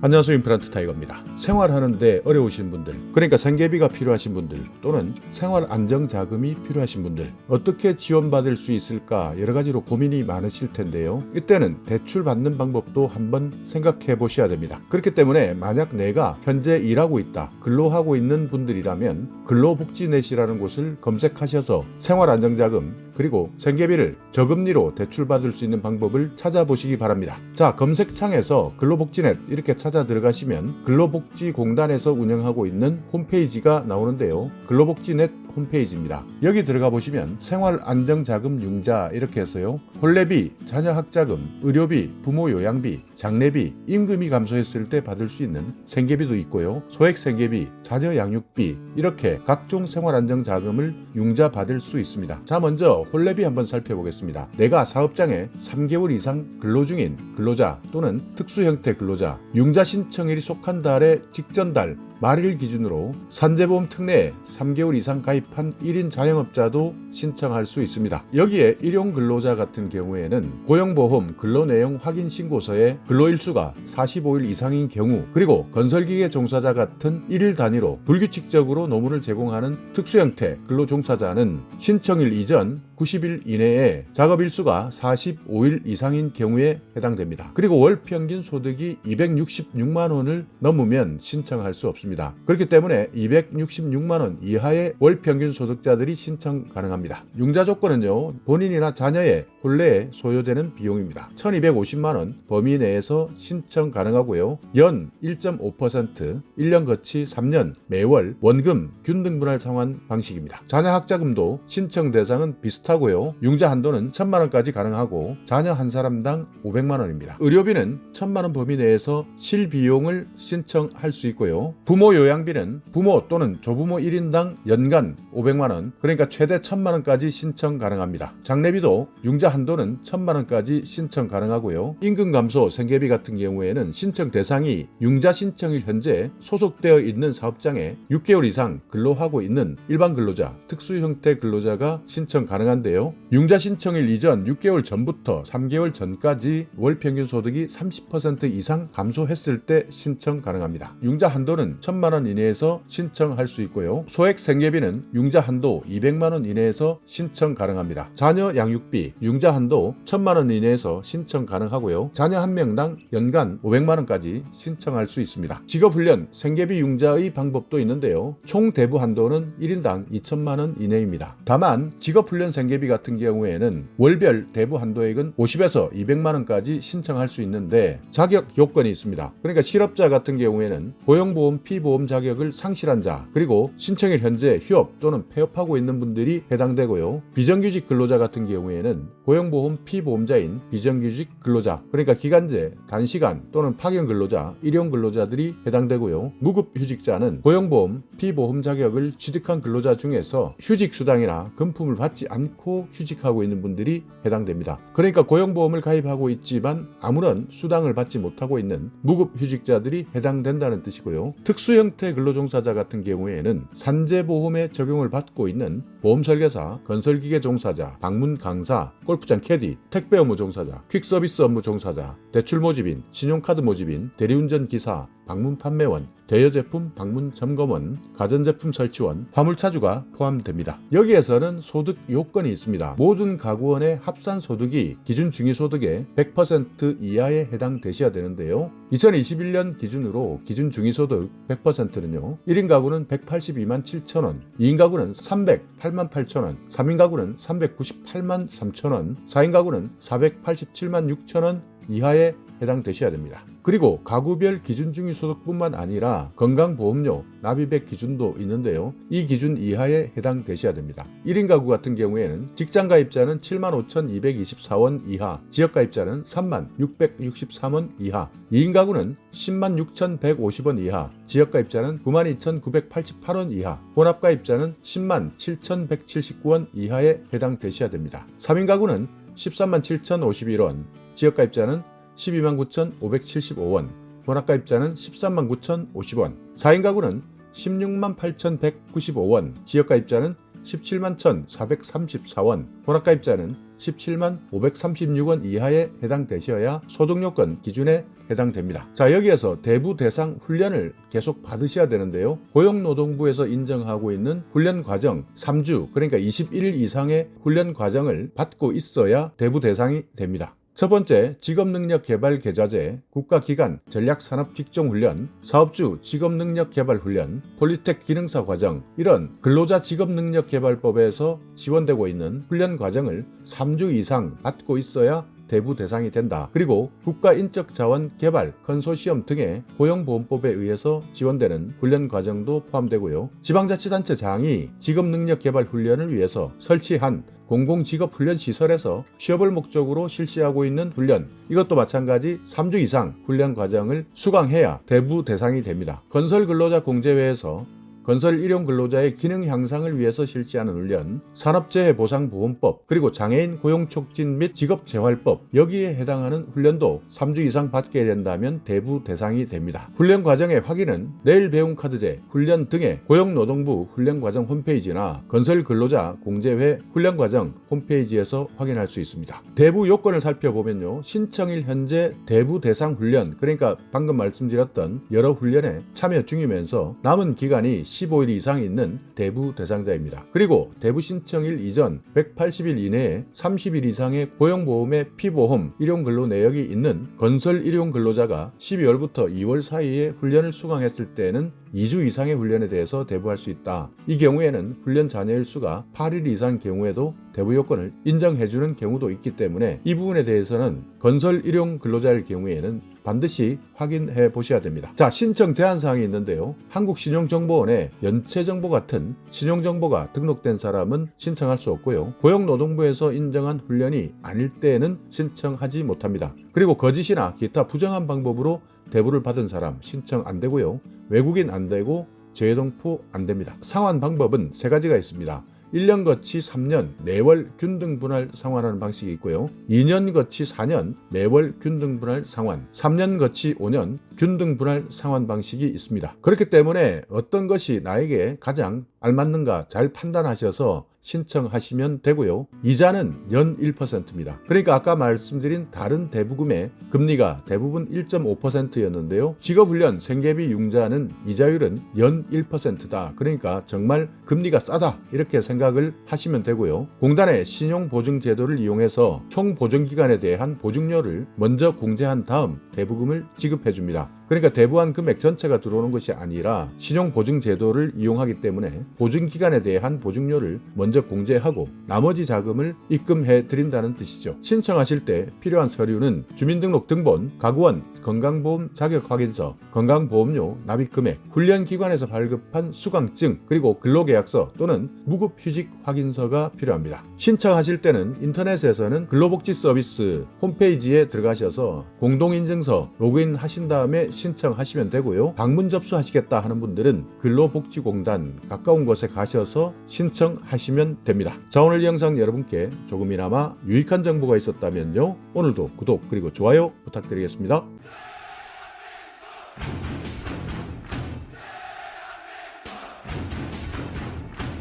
안녕하세요. 임플란트 타이거입니다. 생활하는데 어려우신 분들, 그러니까 생계비가 필요하신 분들 또는 생활 안정 자금이 필요하신 분들, 어떻게 지원받을 수 있을까 여러 가지로 고민이 많으실 텐데요. 이때는 대출 받는 방법도 한번 생각해 보셔야 됩니다. 그렇기 때문에 만약 내가 현재 일하고 있다, 근로하고 있는 분들이라면 근로복지넷이라는 곳을 검색하셔서 생활 안정 자금 그리고 생계비를 저금리로 대출받을 수 있는 방법을 찾아보시기 바랍니다. 자, 검색창에서 근로복지넷 이렇게 찾아 들어가시면 근로복지공단에서 운영하고 있는 홈페이지가 나오는데요. 근로복지넷 홈페이지입니다. 여기 들어가 보시면 생활안정자금 융자 이렇게 해서요. 혼례비, 자녀학자금, 의료비, 부모 요양비, 장례비, 임금이 감소했을 때 받을 수 있는 생계비도 있고요. 소액생계비, 자녀 양육비 이렇게 각종 생활안정자금을 융자 받을 수 있습니다. 자, 먼저 혼례비 한번 살펴보겠습니다. 내가 사업장에 3개월 이상 근로 중인 근로자 또는 특수형태 근로자, 융자 신청일이 속한 달의 직전 달 말일 기준으로 산재보험 특례에 3개월 이상 가입한 1인 자영업자도 신청할 수 있습니다. 여기에 일용 근로자 같은 경우에는 고용보험 근로내용 확인 신고서에 근로일수가 45일 이상인 경우, 그리고 건설기계 종사자 같은 1일 단위로 불규칙적으로 노무를 제공하는 특수형태 근로종사자는 신청일 이전 90일 이내에 작업일수가 45일 이상인 경우에 해당됩니다. 그리고 월 평균 소득이 266만 원을 넘으면 신청할 수 없습니다. 그렇기 때문에 266만 원 이하의 월 평균 소득자들이 신청 가능합니다. 융자 조건은요, 본인이나 자녀의 혼례에 소요되는 비용입니다. 1250만 원 범위 내에서 신청 가능하고요. 연 1.5%, 1년 거치 3년 매월 원금 균등분할 상환 방식입니다. 자녀 학자금도 신청 대상은 비슷하고요. 융자 한도는 1000만 원까지 가능하고 자녀 한 사람당 500만 원입니다. 의료비는 1000만 원 범위 내에서 실비용을 신청할 수 있고요. 부모 요양비는 부모 또는 조부모 1인당 연간 500만 원, 그러니까 최대 1000만 원까지 신청 가능합니다. 장례비도 융자 한도는 1000만 원까지 신청 가능하고요. 임금 감소 생계비 같은 경우에는 신청 대상이 융자 신청일 현재 소속되어 있는 사업장에 6개월 이상 근로하고 있는 일반 근로자, 특수 형태 근로자가 신청 가능한데요. 융자 신청일 이전 6개월 전부터 3개월 전까지 월 평균 소득이 30% 이상 감소했을 때 신청 가능합니다. 융자 한도는 1000만 원 이내에서 신청할 수 있고요. 소액 생계비는 융자 한도 200만 원 이내에서 신청 가능합니다. 자녀 양육비 융자 한도 1000만 원 이내에서 신청 가능하고요. 자녀 한 명당 연간 500만 원까지 신청할 수 있습니다. 직업훈련 생계비 융자의 방법도 있는데요. 총 대부 한도는 1인당 2천만 원 이내입니다. 다만 직업훈련 생계비 같은 경우에는 월별 대부 한도액은 50에서 200만 원까지 신청할 수 있는데 자격 요건이 있습니다. 그러니까 실업자 같은 경우에는 고용보험 피보험 자격을 상실한 자, 그리고 신청일 현재 휴업 또는 폐업하고 있는 분들이 해당되고요. 비정규직 근로자 같은 경우에는 고용보험 피보험자인 비정규직 근로자, 그러니까 기간제, 단시간 또는 파견 근로자, 일용 근로자들이 해당되고요. 무급휴직자는 고용보험 피보험 자격을 취득한 근로자 중에서 휴직수당이나 금품을 받지 않고 휴직하고 있는 분들이 해당됩니다. 그러니까 고용보험을 가입하고 있지만 아무런 수당을 받지 못하고 있는 무급휴직자들이 해당된다는 뜻이고요. 특수형태 근로종사자 같은 경우에는 산재보험에 적용을 받고 있는 보험설계사, 건설기계 종사자, 방문 강사, 골프장 캐디, 택배 업무 종사자, 퀵서비스 업무 종사자, 대출 모집인, 신용카드 모집인, 대리운전 기사, 방문 판매원, 대여제품 방문 점검원, 가전제품 설치원, 화물차주가 포함됩니다. 여기에서는 소득 요건이 있습니다. 모든 가구원의 합산 소득이 기준 중위소득의 100% 이하에 해당되셔야 되는데요. 2021년 기준으로 기준 중위소득 100%는요. 1인 가구는 182만 7천원, 2인 가구는 308만 8천원, 3인 가구는 398만 3천원, 4인 가구는 487만 6천원 이하에 해당되셔야 됩니다. 그리고 가구별 기준 중위소득뿐만 아니라 건강보험료, 납입액 기준도 있는데요. 이 기준 이하에 해당되셔야 됩니다. 1인 가구 같은 경우에는 직장가입자는 75,224원 이하, 지역가입자는 36,663원 이하, 2인 가구는 106,150원 이하, 지역가입자는 92,988원 이하, 혼합가입자는 107,179원 이하에 해당되셔야 됩니다. 3인 가구는 137,051원, 지역가입자는 129,575원, 혼합가입자는 139,050원, 4인 가구는 168,195원, 지역가입자는 17만 1,434원, 본합가입자는 17만 536원 이하에 해당되셔야 소득요건 기준에 해당됩니다. 자, 여기에서 대부 대상 훈련을 계속 받으셔야 되는데요. 고용노동부에서 인정하고 있는 훈련 과정 3주, 그러니까 21일 이상의 훈련 과정을 받고 있어야 대부 대상이 됩니다. 첫 번째, 직업능력개발계좌제, 국가기관, 전략산업직종훈련, 사업주 직업능력개발훈련, 폴리텍 기능사 과정, 이런 근로자 직업능력개발법에서 지원되고 있는 훈련 과정을 3주 이상 받고 있어야 대부 대상이 된다. 그리고 국가인적자원개발 컨소시엄 등의 고용보험법에 의해서 지원되는 훈련 과정도 포함되고요. 지방자치단체장이 직업능력개발 훈련을 위해서 설치한 공공직업훈련시설에서 취업을 목적으로 실시하고 있는 훈련, 이것도 마찬가지 3주 이상 훈련 과정을 수강해야 대부 대상이 됩니다. 건설근로자공제회에서 건설 일용 근로자의 기능 향상을 위해서 실시하는 훈련, 산업재해보상보험법, 그리고 장애인 고용촉진 및 직업재활법, 여기에 해당하는 훈련도 3주 이상 받게 된다면 대부 대상이 됩니다. 훈련 과정의 확인은 내일 배움 카드제, 훈련 등의 고용노동부 훈련과정 홈페이지나 건설근로자공제회 훈련과정 홈페이지에서 확인할 수 있습니다. 대부 요건을 살펴보면요, 신청일 현재 대부 대상 훈련, 그러니까 방금 말씀드렸던 여러 훈련에 참여 중이면서 남은 기간이 15일 이상 있는 대부 대상자입니다. 그리고 대부 신청일 이전 180일 이내에 30일 이상의 고용보험의 피보험 일용근로 내역이 있는 건설 일용근로자가 12월부터 2월 사이에 훈련을 수강했을 때는 2주 이상의 훈련에 대해서 대부할 수 있다. 이 경우에는 훈련 잔여일 수가 8일 이상 경우에도 대부 요건을 인정해주는 경우도 있기 때문에 이 부분에 대해서는 건설 일용 근로자일 경우에는 반드시 확인해 보셔야 됩니다. 자, 신청 제한사항이 있는데요. 한국신용정보원에 연체정보 같은 신용정보가 등록된 사람은 신청할 수 없고요. 고용노동부에서 인정한 훈련이 아닐 때에는 신청하지 못합니다. 그리고 거짓이나 기타 부정한 방법으로 대부를 받은 사람 신청 안 되고요. 외국인 안 되고 재외동포 안 됩니다. 상환 방법은 3가지가 있습니다. 1년 거치 3년 매월 균등분할 상환하는 방식이 있고요. 2년 거치 4년 매월 균등분할 상환, 3년 거치 5년 균등분할 상환 방식이 있습니다. 그렇기 때문에 어떤 것이 나에게 가장 알맞는가 잘 판단하셔서 신청하시면 되고요. 이자는 연 1%입니다. 그러니까 아까 말씀드린 다른 대부금의 금리가 대부분 1.5%였는데요. 직업훈련 생계비 융자는 이자율은 연 1%다. 그러니까 정말 금리가 싸다 이렇게 생각을 하시면 되고요. 공단의 신용보증제도를 이용해서 총 보증기간에 대한 보증료를 먼저 공제한 다음 대부금을 지급해줍니다. 그러니까 대부한 금액 전체가 들어오는 것이 아니라 신용보증제도를 이용하기 때문에 보증기간에 대한 보증료를 먼저 공제하고 나머지 자금을 입금해 드린다는 뜻이죠. 신청하실 때 필요한 서류는 주민등록 등본, 가구원, 건강보험 자격확인서, 건강보험료 납입금액, 훈련기관에서 발급한 수강증, 그리고 근로계약서 또는 무급휴직 확인서가 필요합니다. 신청하실 때는 인터넷에서는 근로복지서비스 홈페이지에 들어가셔서 공동인증서 로그인 하신 다음에 신청하시면 되고요. 방문 접수하시겠다 하는 분들은 근로복지공단 가까운 곳에 가셔서 신청하시면 됩니다. 자, 오늘 영상 여러분께 조금이나마 유익한 정보가 있었다면요, 오늘도 구독 그리고 좋아요 부탁드리겠습니다.